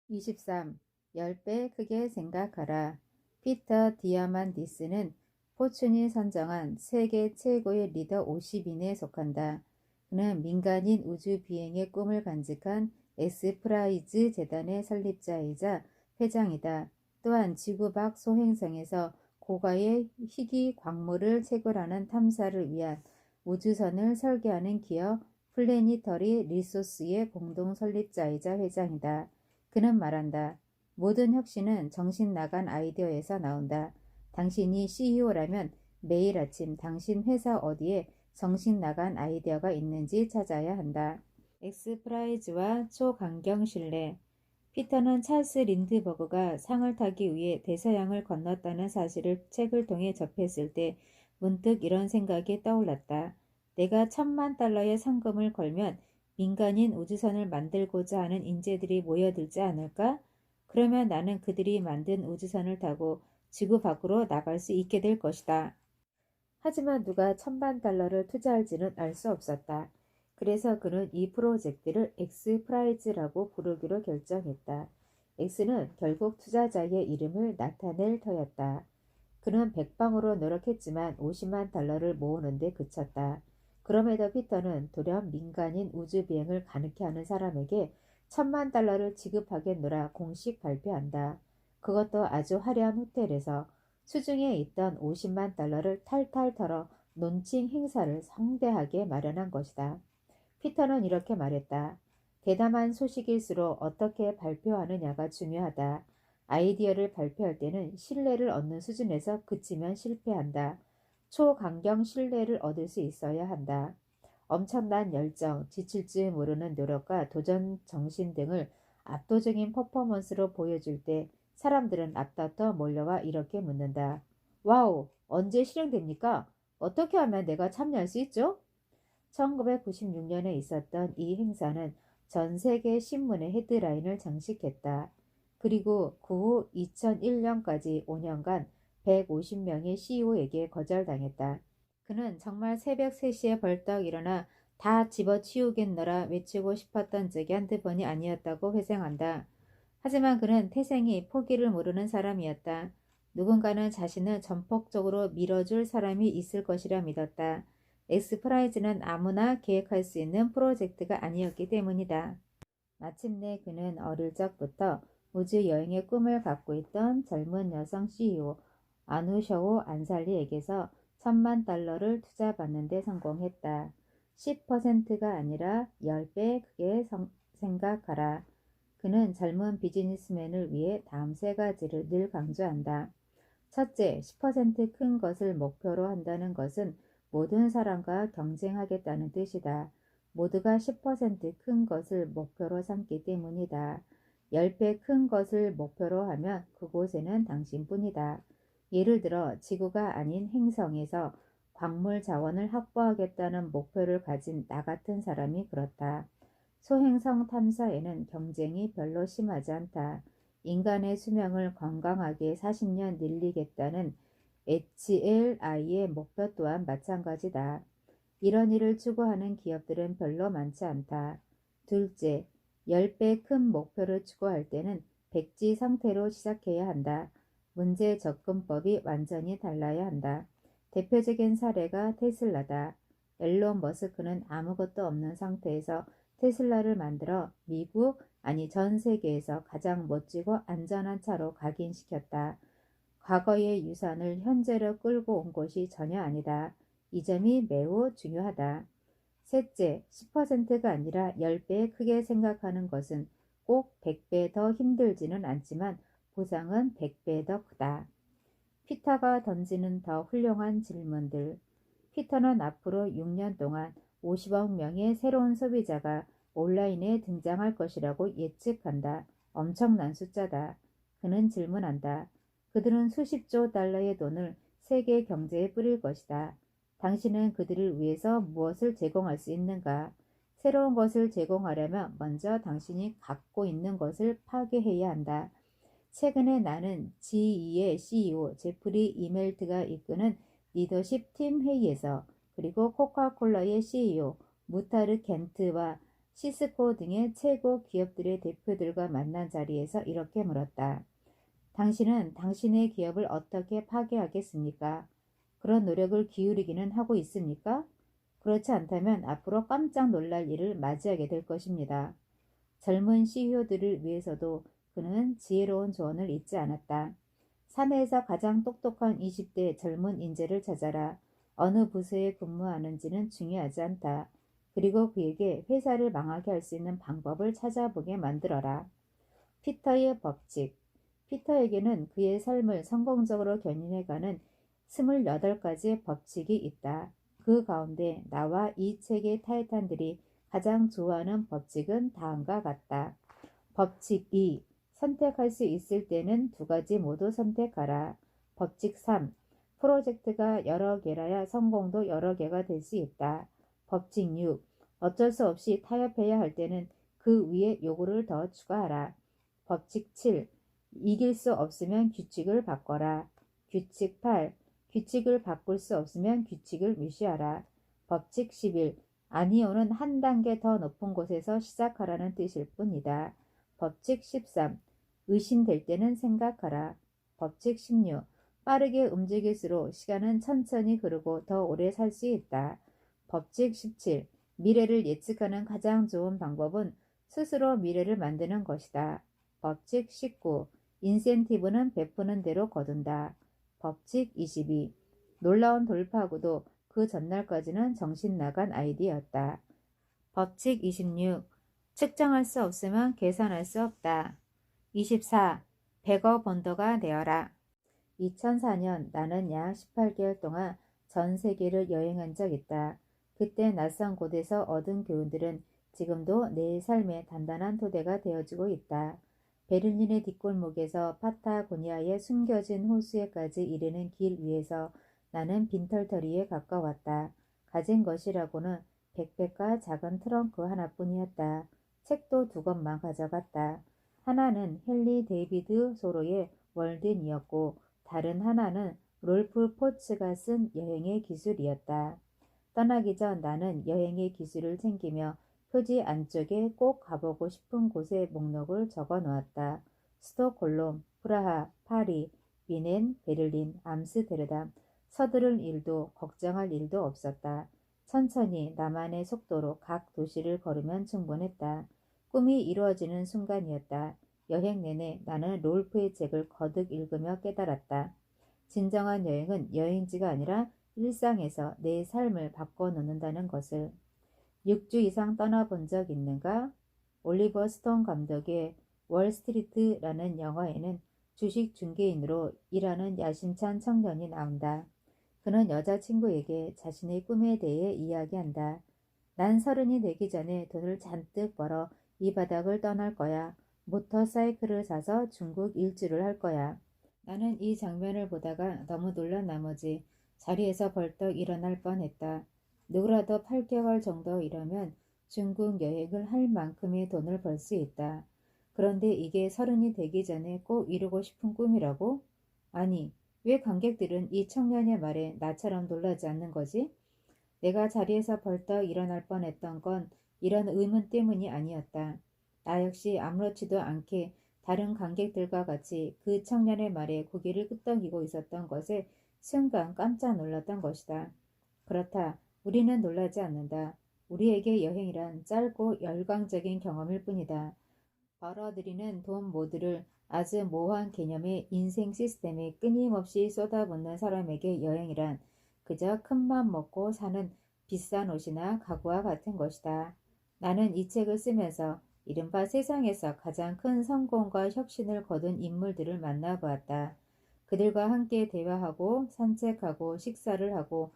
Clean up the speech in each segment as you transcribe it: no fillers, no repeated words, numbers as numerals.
23. 10배 크게 생각하라. 피터 디아만디스는 포춘이 선정한 세계 최고의 리더 50인에 속한다. 그는 민간인 우주 비행의 꿈을 간직한 엑스프라이즈 재단의 설립자이자 회장이다. 또한 지구 밖 소행성에서 고가의 희귀 광물을 채굴하는 탐사를 위한 우주선을 설계하는 기업 플래니터리 리소스의 공동 설립자이자 회장이다. 그는 말한다. 모든 혁신은 정신 나간 아이디어에서 나온다. 당신이 CEO라면 매일 아침 당신 회사 어디에 정신 나간 아이디어가 있는지 찾아야 한다. 엑스프라이즈와 초강경 신뢰. 피터는 찰스 린드버그가 상을 타기 위해 대서양을 건넜다는 사실을 책을 통해 접했을 때 문득 이런 생각이 떠올랐다. 내가 $10,000,000의 상금을 걸면 민간인 우주선을 만들고자 하는 인재들이 모여들지 않을까? 그러면 나는 그들이 만든 우주선을 타고 지구 밖으로 나갈 수 있게 될 것이다. 하지만 누가 $10,000,000를 투자할지는 알 수 없었다. 그래서 그는 이 프로젝트를 엑스프라이즈라고 부르기로 결정했다. 엑스는 결국 투자자의 이름을 나타낼 터였다. 그는 백방으로 노력했지만 $500,000를 모으는데 그쳤다. 그럼에도 피터는 돌연 민간인 우주비행을 가능케 하는 사람에게 $10,000,000를 지급하겠노라 공식 발표한다. 그것도 아주 화려한 호텔에서 수중에 있던 $500,000를 탈탈 털어 논칭 행사를 성대하게 마련한 것이다. 피터는 이렇게 말했다. 대담한 소식일수록 어떻게 발표하느냐가 중요하다. 아이디어를 발표할 때는 신뢰를 얻는 수준에서 그치면 실패한다. 초강경 신뢰를 얻을 수 있어야 한다. 엄청난 열정, 지칠 줄 모르는 노력과 도전 정신 등을 압도적인 퍼포먼스로 보여줄 때 사람들은 앞다퉈 몰려와 이렇게 묻는다. 와우, 언제 실행됩니까? 어떻게 하면 내가 참여할 수 있죠? 1996년에 있었던 이 행사는 전 세계 신문의 헤드라인을 장식했다. 그리고 그 후 2001년까지 5년간 150명의 CEO에게 거절당했다. 그는 정말 새벽 3시에 벌떡 일어나 다 집어치우겠노라 외치고 싶었던 적이 한두 번이 아니었다고 회상한다. 하지만 그는 태생이 포기를 모르는 사람이었다. 누군가는 자신을 전폭적으로 밀어줄 사람이 있을 것이라 믿었다. 엑스프라이즈는 아무나 계획할 수 있는 프로젝트가 아니었기 때문이다. 마침내 그는 어릴 적부터 우주 여행의 꿈을 갖고 있던 젊은 여성 CEO 아누셔우 안살리에게서 $10,000,000를 투자받는 데 성공했다. 10%가 아니라 10배 크게 생각하라. 그는 젊은 비즈니스맨을 위해 다음 세 가지를 늘 강조한다. 첫째, 10%큰 것을 목표로 한다는 것은 모든 사람과 경쟁하겠다는 뜻이다. 모두가 10%큰 것을 목표로 삼기 때문이다. 10배 큰 것을 목표로 하면 그곳에는 당신뿐이다. 예를 들어 지구가 아닌 행성에서 광물 자원을 확보하겠다는 목표를 가진 나 같은 사람이 그렇다. 소행성 탐사에는 경쟁이 별로 심하지 않다. 인간의 수명을 건강하게 40년 늘리겠다는 HLI의 목표 또한 마찬가지다. 이런 일을 추구하는 기업들은 별로 많지 않다. 둘째, 10배 큰 목표를 추구할 때는 백지 상태로 시작해야 한다. 문제 접근법이 완전히 달라야 한다. 대표적인 사례가 테슬라다. 앨런 머스크는 아무것도 없는 상태에서 테슬라를 만들어 미국, 아니 전 세계에서 가장 멋지고 안전한 차로 각인시켰다. 과거의 유산을 현재로 끌고 온 것이 전혀 아니다. 이 점이 매우 중요하다. 셋째, 10%가 아니라 10배 크게 생각하는 것은 꼭 100배 더 힘들지는 않지만 보상은 100배 더 크다. 피터가 던지는 더 훌륭한 질문들. 피터는 앞으로 6년 동안 50억 명의 새로운 소비자가 온라인에 등장할 것이라고 예측한다. 엄청난 숫자다. 그는 질문한다. 그들은 수십조 달러의 돈을 세계 경제에 뿌릴 것이다. 당신은 그들을 위해서 무엇을 제공할 수 있는가? 새로운 것을 제공하려면 먼저 당신이 갖고 있는 것을 파괴해야 한다. 최근에 나는 GE의 CEO 제프리 이멜트가 이끄는 리더십 팀 회의에서 그리고 코카콜라의 CEO 무타르 켄트와 시스코 등의 최고 기업들의 대표들과 만난 자리에서 이렇게 물었다. 당신은 당신의 기업을 어떻게 파괴하겠습니까? 그런 노력을 기울이기는 하고 있습니까? 그렇지 않다면 앞으로 깜짝 놀랄 일을 맞이하게 될 것입니다. 젊은 CEO들을 위해서도 그는 지혜로운 조언을 잊지 않았다. 사내에서 가장 똑똑한 20대 젊은 인재를 찾아라. 어느 부서에 근무하는지는 중요하지 않다. 그리고 그에게 회사를 망하게 할 수 있는 방법을 찾아보게 만들어라. 피터의 법칙. 피터에게는 그의 삶을 성공적으로 견인해가는 28가지의 법칙이 있다. 그 가운데 나와 이 책의 타이탄들이 가장 좋아하는 법칙은 다음과 같다. 법칙 2. 선택할 수 있을 때는 두 가지 모두 선택하라. 법칙 3. 프로젝트가 여러 개라야 성공도 여러 개가 될 수 있다. 법칙 6. 어쩔 수 없이 타협해야 할 때는 그 위에 요구를 더 추가하라. 법칙 7. 이길 수 없으면 규칙을 바꿔라. 규칙 8. 규칙을 바꿀 수 없으면 규칙을 무시하라. 법칙 11. 아니오는 한 단계 더 높은 곳에서 시작하라는 뜻일 뿐이다. 법칙 13. 의심될 때는 생각하라. 법칙 16. 빠르게 움직일수록 시간은 천천히 흐르고 더 오래 살 수 있다. 법칙 17. 미래를 예측하는 가장 좋은 방법은 스스로 미래를 만드는 것이다. 법칙 19. 인센티브는 베푸는 대로 거둔다. 법칙 22. 놀라운 돌파구도 그 전날까지는 정신 나간 아이디어였다. 법칙 26. 측정할 수 없으면 계산할 수 없다. 24. 100억 원더가 되어라. 2004년 나는 약 18개월 동안 전 세계를 여행한 적 있다. 그때 낯선 곳에서 얻은 교훈들은 지금도 내 삶의 단단한 토대가 되어주고 있다. 베를린의 뒷골목에서 파타고니아의 숨겨진 호수에까지 이르는 길 위에서 나는 빈털터리에 가까웠다. 가진 것이라고는 백팩과 작은 트렁크 하나뿐이었다. 책도 2권만 가져갔다. 하나는 헨리 데이비드 소로의 월든이었고 다른 하나는 롤프 포츠가 쓴 여행의 기술이었다. 떠나기 전 나는 여행의 기술을 챙기며 표지 안쪽에 꼭 가보고 싶은 곳의 목록을 적어 놓았다. 스톡홀름, 프라하, 파리, 비넨, 베를린, 암스테르담. 서두를 일도 걱정할 일도 없었다. 천천히 나만의 속도로 각 도시를 걸으면 충분했다. 꿈이 이루어지는 순간이었다. 여행 내내 나는 롤프의 책을 거듭 읽으며 깨달았다. 진정한 여행은 여행지가 아니라 일상에서 내 삶을 바꿔놓는다는 것을. 6주 이상 떠나본 적 있는가? 올리버 스톤 감독의 월스트리트라는 영화에는 주식 중개인으로 일하는 야심찬 청년이 나온다. 그는 여자친구에게 자신의 꿈에 대해 이야기한다. 난 30이 되기 전에 돈을 잔뜩 벌어 이 바닥을 떠날 거야. 모터사이클을 사서 중국 일주를 할 거야. 나는 이 장면을 보다가 너무 놀란 나머지 자리에서 벌떡 일어날 뻔했다. 누구라도 8개월 정도 일하면 중국 여행을 할 만큼의 돈을 벌 수 있다. 그런데 이게 30이 되기 전에 꼭 이루고 싶은 꿈이라고? 아니, 왜 관객들은 이 청년의 말에 나처럼 놀라지 않는 거지? 내가 자리에서 벌떡 일어날 뻔했던 건 이런 의문 때문이 아니었다. 나 역시 아무렇지도 않게 다른 관객들과 같이 그 청년의 말에 고개를 끄덕이고 있었던 것에 순간 깜짝 놀랐던 것이다. 그렇다. 우리는 놀라지 않는다. 우리에게 여행이란 짧고 열광적인 경험일 뿐이다. 벌어들이는 돈 모두를 아주 모호한 개념의 인생 시스템에 끊임없이 쏟아붓는 사람에게 여행이란 그저 큰맘 먹고 사는 비싼 옷이나 가구와 같은 것이다. 나는 이 책을 쓰면서 이른바 세상에서 가장 큰 성공과 혁신을 거둔 인물들을 만나보았다. 그들과 함께 대화하고 산책하고 식사를 하고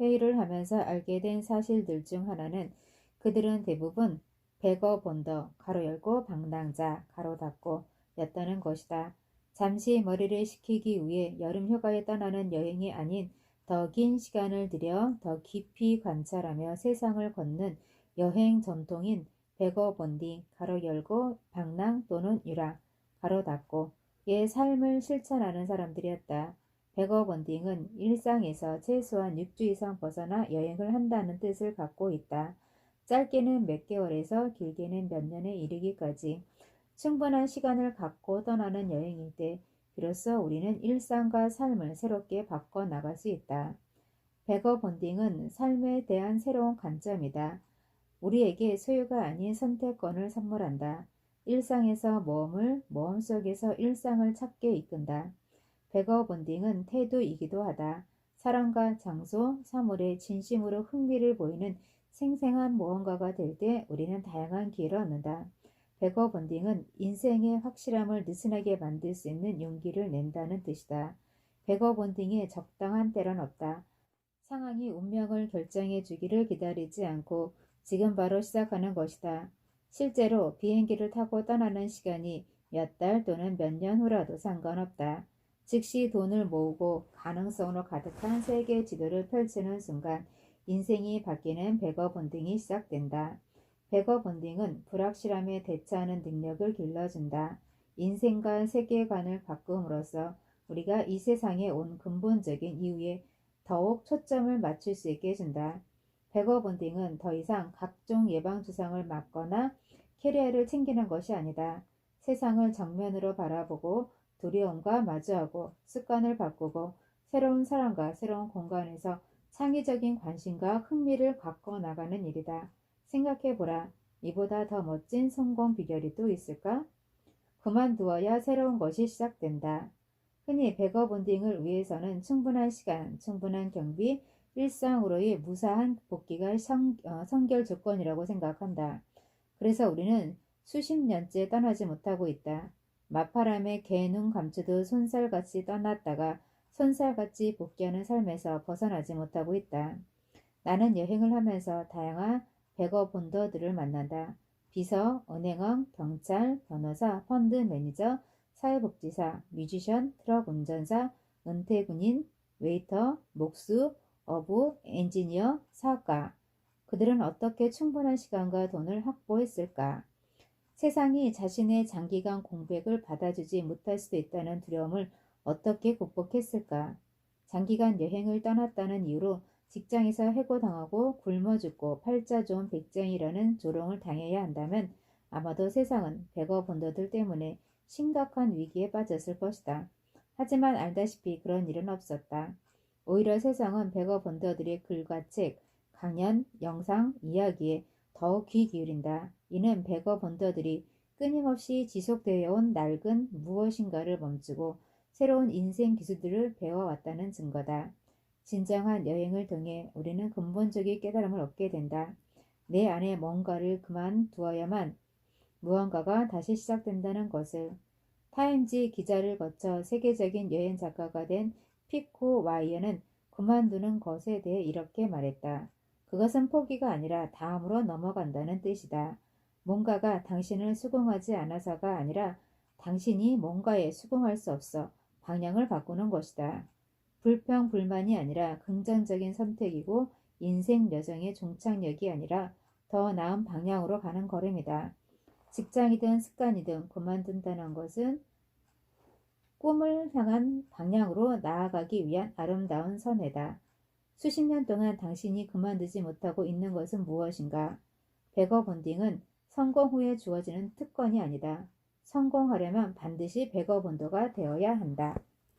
회의를 하면서 알게 된 사실들 중 하나는 그들은 대부분 100억 본더 가로 열고 방랑자 가로 닫고 였다는 것이다. 잠시 머리를 식히기 위해 여름 휴가에 떠나는 여행이 아닌 더 긴 시간을 들여 더 깊이 관찰하며 세상을 걷는 여행 전통인 100억 본디 가로 열고 방랑 또는 유랑 가로 닫고 의 삶을 실천하는 사람들이었다. 100억 원딩은 일상에서 최소한 6주 이상 벗어나 여행을 한다는 뜻을 갖고 있다. 짧게는 몇 개월에서 길게는 몇 년에 이르기까지 충분한 시간을 갖고 떠나는 여행일 때 비로소 우리는 일상과 삶을 새롭게 바꿔 나갈 수 있다. 베거본딩은 삶에 대한 새로운 관점이다. 우리에게 소유가 아닌 선택권을 선물한다. 일상에서 모험을, 모험 속에서 일상을 찾게 이끈다. 베거본딩은 태도이기도 하다. 사람과 장소, 사물에 진심으로 흥미를 보이는 생생한 모험가가 될 때 우리는 다양한 기회를 얻는다. 베거본딩은 인생의 확실함을 느슨하게 만들 수 있는 용기를 낸다는 뜻이다. 베거본딩에 적당한 때란 없다. 상황이 운명을 결정해 주기를 기다리지 않고 지금 바로 시작하는 것이다. 실제로 비행기를 타고 떠나는 시간이 몇 달 또는 몇 년 후라도 상관없다. 즉시 돈을 모으고 가능성으로 가득한 세계 지도를 펼치는 순간 인생이 바뀌는 베거본딩이 시작된다. 베거본딩은 불확실함에 대처하는 능력을 길러준다. 인생과 세계관을 바꿈으로써 우리가 이 세상에 온 근본적인 이유에 더욱 초점을 맞출 수 있게 해준다. 베거본딩은 더 이상 각종 예방주사를 맞거나 캐리어를 챙기는 것이 아니다. 세상을 정면으로 바라보고 두려움과 마주하고 습관을 바꾸고 새로운 사람과 새로운 공간에서 창의적인 관심과 흥미를 갖고 나가는 일이다. 생각해보라. 이보다 더 멋진 성공 비결이 또 있을까? 그만두어야 새로운 것이 시작된다. 흔히 베거본딩을 위해서는 충분한 시간, 충분한 경비, 일상으로의 무사한 복귀가 선결 조건이라고 생각한다. 그래서 우리는 수십 년째 떠나지 못하고 있다. 마파람에 개 눈 감추듯 손살같이 떠났다가 손살같이 복귀하는 삶에서 벗어나지 못하고 있다. 나는 여행을 하면서 다양한 베거본더들을 만난다. 비서, 은행원, 경찰, 변호사, 펀드 매니저, 사회복지사, 뮤지션, 트럭 운전사, 은퇴군인, 웨이터, 목수, 어부, 엔지니어, 사업가. 그들은 어떻게 충분한 시간과 돈을 확보했을까? 세상이 자신의 장기간 공백을 받아주지 못할 수도 있다는 두려움을 어떻게 극복했을까? 장기간 여행을 떠났다는 이유로 직장에서 해고당하고 굶어 죽고 팔자 좋은 백정이라는 조롱을 당해야 한다면 아마도 세상은 베거본더들 때문에 심각한 위기에 빠졌을 것이다. 하지만 알다시피 그런 일은 없었다. 오히려 세상은 베거본더들의 글과 책, 강연, 영상, 이야기에 더욱 귀 기울인다. 이는 베거본더들이 끊임없이 지속되어 온 낡은 무엇인가를 멈추고 새로운 인생 기술들을 배워왔다는 증거다. 진정한 여행을 통해 우리는 근본적인 깨달음을 얻게 된다. 내 안에 뭔가를 그만두어야만 무언가가 다시 시작된다는 것을. 타임지 기자를 거쳐 세계적인 여행 작가가 된 피코 와이어는 그만두는 것에 대해 이렇게 말했다. 그것은 포기가 아니라 다음으로 넘어간다는 뜻이다. 뭔가가 당신을 수긍하지 않아서가 아니라 당신이 뭔가에 수긍할 수 없어 방향을 바꾸는 것이다. 불평, 불만이 아니라 긍정적인 선택이고 인생 여정의 종착역이 아니라 더 나은 방향으로 가는 걸음이다. 직장이든 습관이든 그만둔다는 것은 꿈을 향한 방향으로 나아가기 위한 아름다운 선회다. 수십 년 동안 당신이 그만두지 못하고 있는 것은 무엇인가? 베거본딩은 성공 후에 주어지는 특권이 아니다. 성공하려면 반드시 베거본더가 되어야 한다.